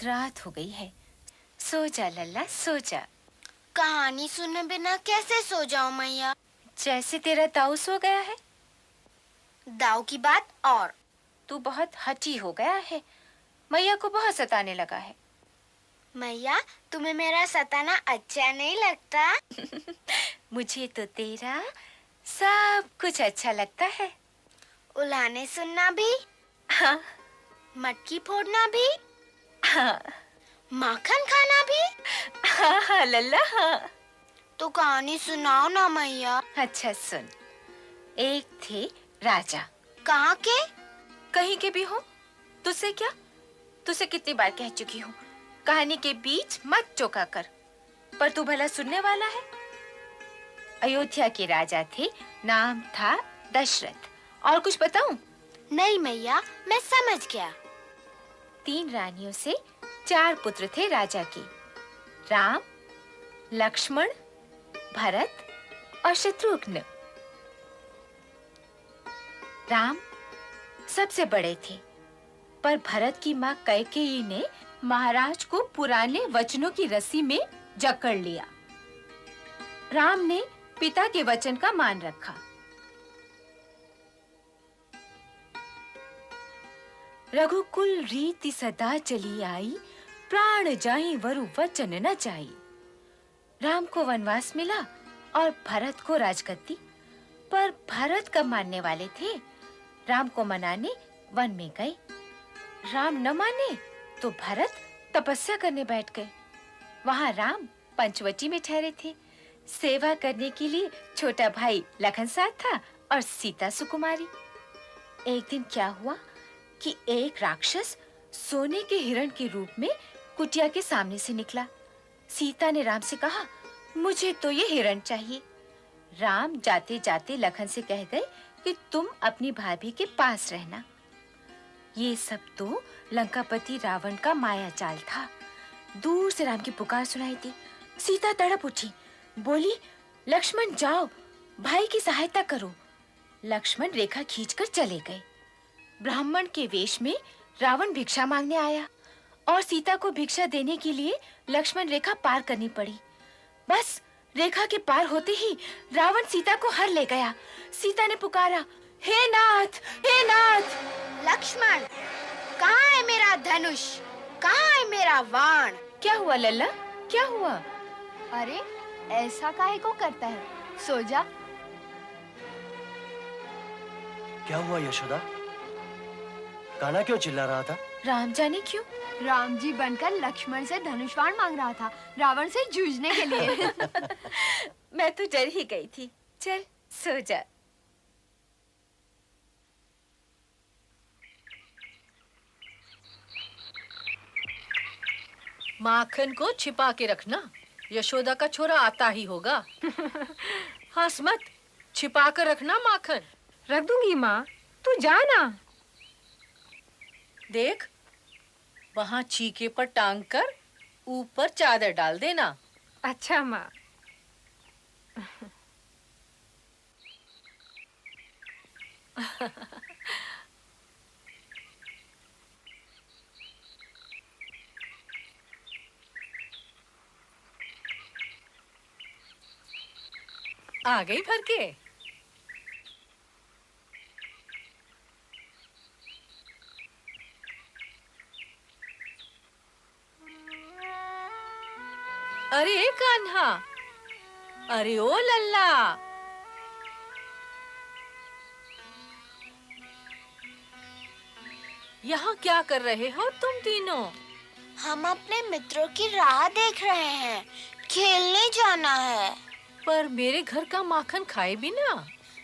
बहुत रात हो गई है। सो जा लल्ला, सो जा। कहानी सुने बिना कैसे सो जाऊं मैया? जैसे तेरा ताऊ सो गया है। दाऊ की बात और। तू बहुत हठी हो गया है। मैया को बहुत सताने लगा है। मैया, तुम्हें मेरा सताना अच्छा नहीं लगता? मुझे तो तेरा सब कुछ अच्छा लगता है। उल्हाने सुनना भी? हाँ। मटकी फोड़ना भी? हाँ। माखन खाना भी? हाँ हाँ लल्ला, हाँ। तो कहानी सुनाओ ना मैया। अच्छा सुन। एक थे राजा। कहाँ के? कहीं के भी हो। तुझसे क्या, तुझसे कितनी बार कह चुकी हूँ, कहानी के बीच मत टोका कर। पर तू भला सुनने वाला है। अयोध्या के राजा थे, नाम था दशरथ। और कुछ बताऊं? नहीं मैया, मैं समझ गया। 3 रानियों से 4 पुत्र थे राजा के। राम, लक्ष्मण, भरत और शत्रुघ्न। राम सबसे बड़े थे, पर भरत की माँ कैकेयी ने महाराज को पुराने वचनों की रस्सी में जकड़ लिया। राम ने पिता के वचन का मान रखा। रघुकुल रीति सदा चली आई, प्राण जाहि वरु वचन न जाई। राम को वनवास मिला और भरत को राजगद्दी। पर भरत कब मानने वाले थे। राम को मनाने वन में गए। राम न माने तो भरत तपस्या करने बैठ गए। वहां राम पंचवटी में ठहरे थे। सेवा करने के लिए छोटा भाई लखन साथ था और सीता सुकुमारी। एक दिन क्या हुआ कि एक राक्षस सोने के हिरण के रूप में कुटिया के सामने से निकला। सीता ने राम से कहा, मुझे तो ये हिरण चाहिए। राम जाते जाते लखन से कह गए कि तुम अपनी भाभी के पास रहना। ये सब तो लंकापति रावण का माया जाल था। दूर से राम की पुकार सुनाई दी। सीता तड़प उठी, बोली, लक्ष्मण जाओ, भाई की सहायता करो। लक्ष्मण रेखा खींचकर चले गए। ब्राह्मण के वेश में रावण भिक्षा मांगने आया और सीता को भिक्षा देने के लिए लक्ष्मण रेखा पार करनी पड़ी। बस रेखा के पार होते ही रावण सीता को हर ले गया। सीता ने पुकारा, हे नाथ, हे नाथ। लक्ष्मण, कहाँ है मेरा धनुष? कहाँ है मेरा बाण? क्या हुआ लल्ला, क्या हुआ? अरे ऐसा काहे को करता है? सो जा। क्या हुआ यशोदा? कान्हा क्यों चिल्ला रहा था? राम जाने क्यों। राम जी बनकर लक्ष्मण से धनुष बाण मांग रहा था, रावण से जूझने के लिए। मैं तो डर ही गई थी। चल सो जा। माखन को छिपा के रखना, यशोदा का छोरा आता ही होगा। हंस मत, छिपा कर रखना माखन। रख दूंगी माँ, तू जा ना। देख, वहां चीके पर टांग कर ऊपर चादर डाल देना। अच्छा माँ। आ गई भर के। अरे कान्हा, अरे ओ लल्ला, यहाँ क्या कर रहे हो तुम तीनों? हम अपने मित्रों की राह देख रहे हैं, खेलने जाना है। पर मेरे घर का माखन खाए बिना?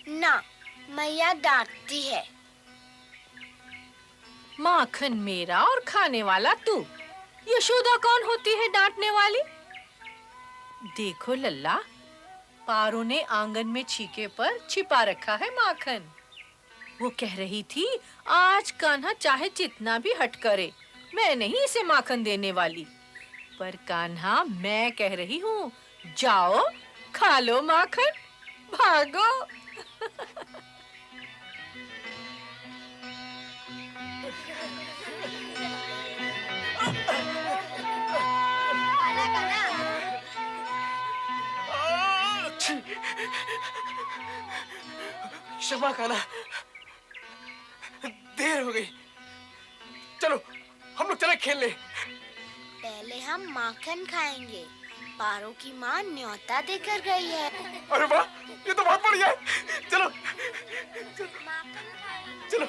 ना, मैया डांटती है। माखन मेरा और खाने वाला तू। यशोदा कौन होती है डांटने वाली? देखो लल्ला, पारो ने आंगन में छीके पर छिपा रखा है माखन। वो कह रही थी, आज कान्हा चाहे जितना भी हट करे, मैं नहीं इसे माखन देने वाली। पर कान्हा, मैं कह रही हूँ, जाओ खा लो माखन, भागो। क्षमा कान्हा, देर हो गई। चलो हम लोग चले खेलने। पहले हम माखन खाएंगे। पारो की माँ न्योता देकर गई है। अरे वाह, ये तो बहुत बढ़िया है। चलो चलो चलो,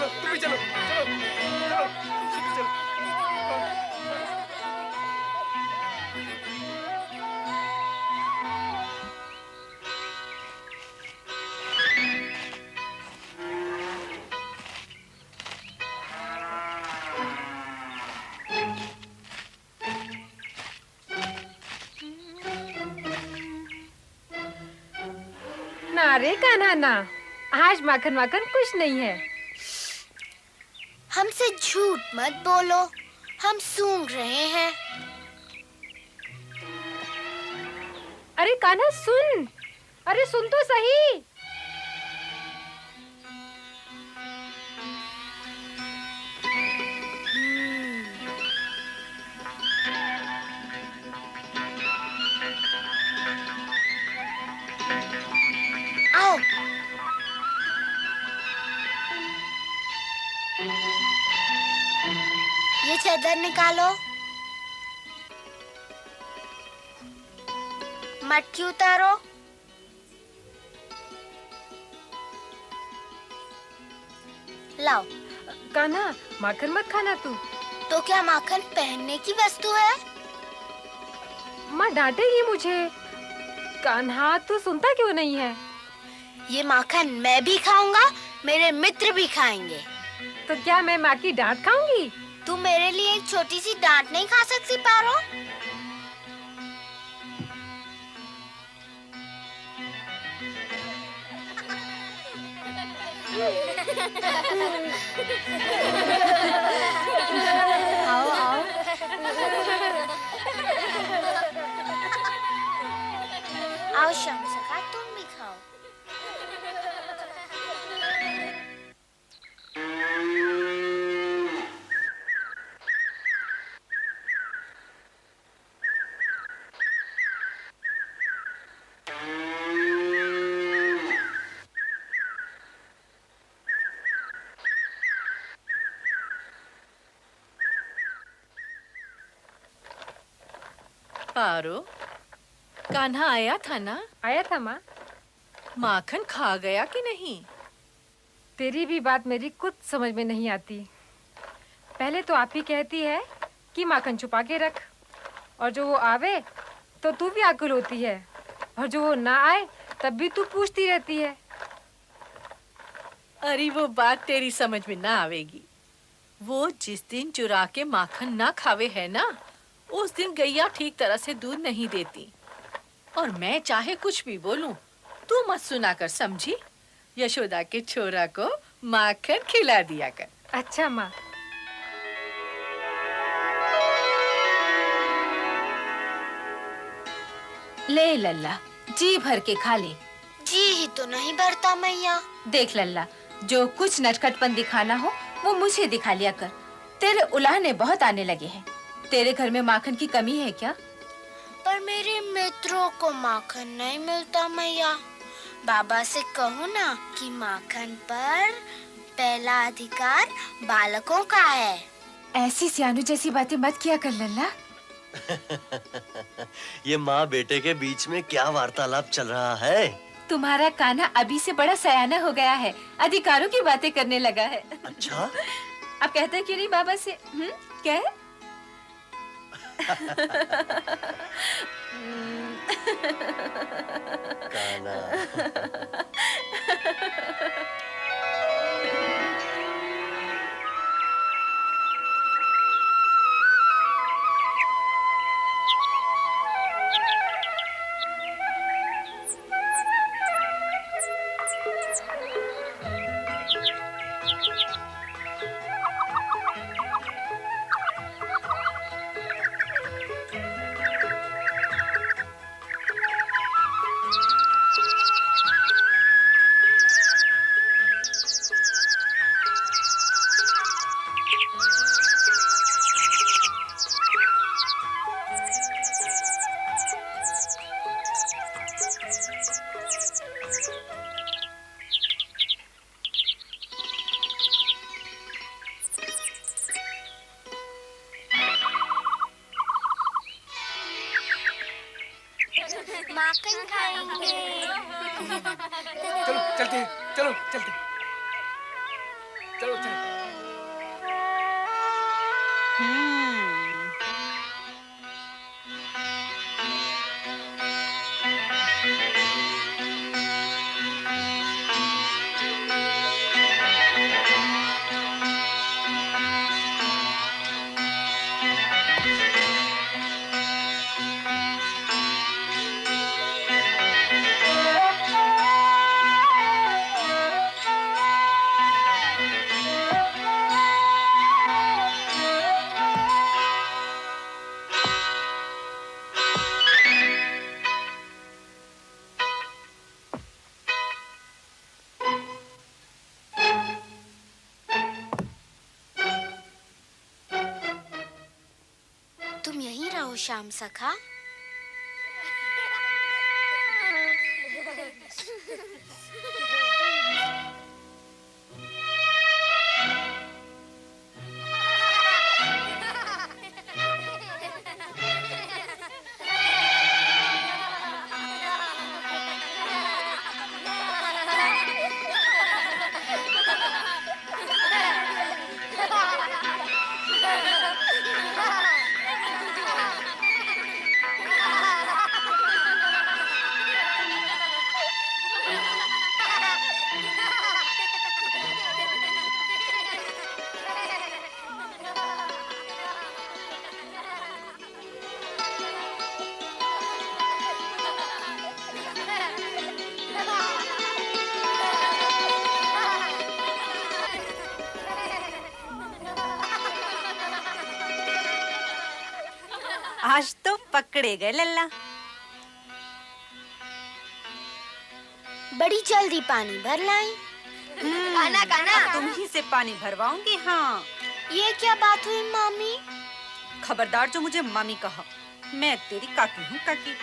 तुम भी चलो। चलो चलो चलो। ना रे कान्हा ना, आज माखन माखन कुछ नहीं है। हमसे झूठ मत बोलो, हम सूंघ रहे हैं। अरे कान्हा सुन, अरे सुन तो सही। आओ। ये चादर निकालो। मटकी उतारो। लाओ। कान्हा माखन मत खाना तू, तो क्या माखन पहनने की वस्तु है? माँ डांटेगी मुझे। कान्हा तू सुनता क्यों नहीं है? ये माखन मैं भी खाऊंगा, मेरे मित्र भी खाएंगे। तो क्या मैं माँ की डांट खाऊंगी? तू मेरे लिए एक छोटी सी डांट नहीं खा सकती पारो? आओ आओ। आओ शमसका, तुम भी खाओ। पारो, कान्हा आया था ना? आया था माँ। माखन खा गया कि नहीं? तेरी भी बात मेरी कुछ समझ में नहीं आती। पहले तो आप ही कहती है कि माखन छुपा के रख, और जो वो आवे तो तू भी आकुल होती है, और जो वो ना आए तब भी तू पूछती रहती है। अरे वो बात तेरी समझ में ना आवेगी। वो जिस दिन चुरा के माखन ना खावे है ना, उस दिन गैया ठीक तरह से दूध नहीं देती। और मैं चाहे कुछ भी बोलूं, तू मत सुना कर, समझी? यशोदा के छोरा को माखन खिला दिया कर। अच्छा माँ। ले लल्ला, जी भर के खा ले। जी ही तो नहीं भरता मैया। देख लल्ला, जो कुछ नटखटपन दिखाना हो वो मुझे दिखा लिया कर। तेरे उलाहने बहुत आने लगे हैं। तेरे घर में माखन की कमी है क्या? पर मेरे मित्रों को माखन नहीं मिलता मैया। बाबा से कहो ना कि माखन पर पहला अधिकार बालकों का है। ऐसी सियानू जैसी बातें मत किया कर लल्ला। ये माँ बेटे के बीच में क्या वार्तालाप चल रहा है? तुम्हारा कान्हा अभी से बड़ा सयाना हो गया है, अधिकारों की बातें करने लगा है। अच्छा? अब कहता है क्यों नहीं बाबा से? क्या? कान्हा। माखन खाएंगे। चलो चलते हैं, चलो चलते हैं। चलो चलो। तुम यहीं रहो श्याम सखा। आज तो पकड़े गए लल्ला। बड़ी जल्दी पानी भर लाई। काना काना, तुम ही से पानी भरवाऊंगी। हाँ, ये क्या बात हुई मामी? खबरदार जो मुझे मामी कहा। मैं तेरी काकी हूँ, काकी।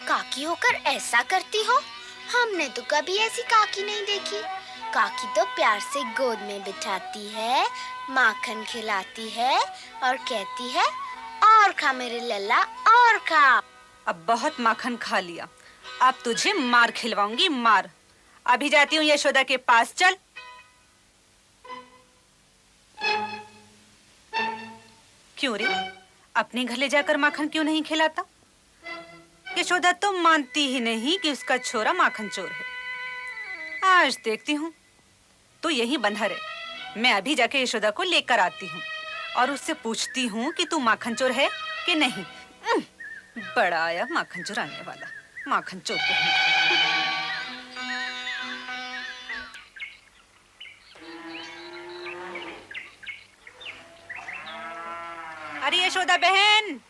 काकी होकर ऐसा करती हो? हमने तो कभी ऐसी काकी नहीं देखी। काकी तो प्यार से गोद में बिठाती है, माखन खिलाती है और कहती है और खा मेरे लल्ला और खा। अब बहुत माखन खा लिया, अब तुझे मार खिलवाऊंगी, मार। अभी जाती हूँ यशोदा के पास, चल। क्यों रे, अपने घर ले जाकर माखन क्यों नहीं खिलाता? यशोदा तो मानती ही नहीं कि उसका छोरा माखन चोर है। आज देखती हूँ तो यही बंधा रहे। मैं अभी जाके यशोदा को लेकर आती हूँ और उससे पूछती हूँ कि तू माखन चोर है कि नहीं। बड़ा आया माखन चुराने वाला, माखन चोर कहीं। अरे यशोदा बहन,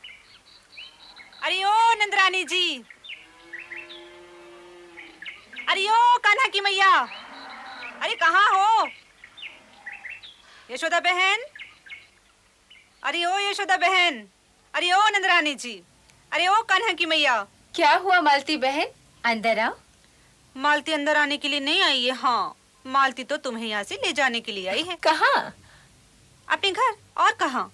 अरे ओ नंदरानी जी, अरे ओ कान्हा की मैया, अरे कहाँ हो यशोदा बहन? अरे ओ यशोदा बहन, अरे ओ नंदरानी जी, अरे ओ कान्हा की मैया। क्या हुआ मालती बहन, अंदर आओ। मालती अंदर आने के लिए नहीं आई है। हाँ, मालती तो तुम्हें यहाँ से ले जाने के लिए आई है। कहाँ? अपने घर। और कहाँ?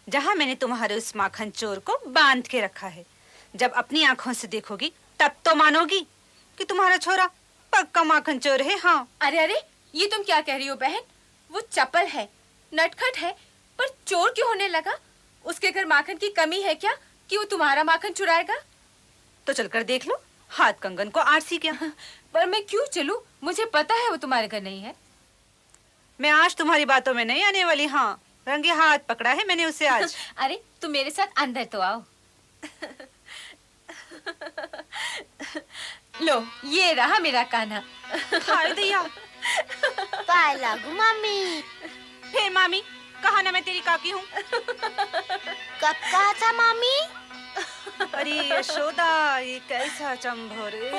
जहाँ मैंने तुम्हारे उस माखन चोर को बांध के रखा है। जब अपनी आंखों से देखोगी तब तो मानोगी कि तुम्हारा छोरा पक्का माखन चोर है। हाँ। अरे अरे, ये तुम क्या कह रही हो बहन? वो चपल है, नटखट है, पर चोर क्यों होने लगा? उसके घर माखन की कमी है क्या कि वो तुम्हारा माखन चुराएगा? तो चलकर देख लो, हाथ कंगन को आरसी क्या। पर मैं क्यों चलूं? मुझे पता है वो तुम्हारे घर नहीं है। मैं आज तुम्हारी बातों में नहीं आने वाली। हाँ, रंगे हाथ पकड़ा है मैंने उसे आज। अरे तुम मेरे साथ अंदर तो आओ। लो, ये रहा मेरा कान्हा। हाय दैया। पाए लागू मामी। फिर मामी, कहा ना मैं तेरी काकी हूँ। कब कहा था मामी? अरे यशोदा, ये कैसा चंभो रे।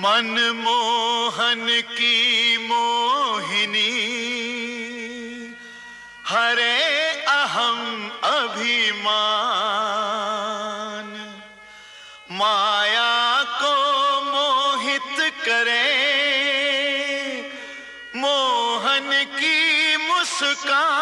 मनमोहन की मोहिनी हरे अहम अभिमान, माया को मोहित करे मोहन की मुस्कान।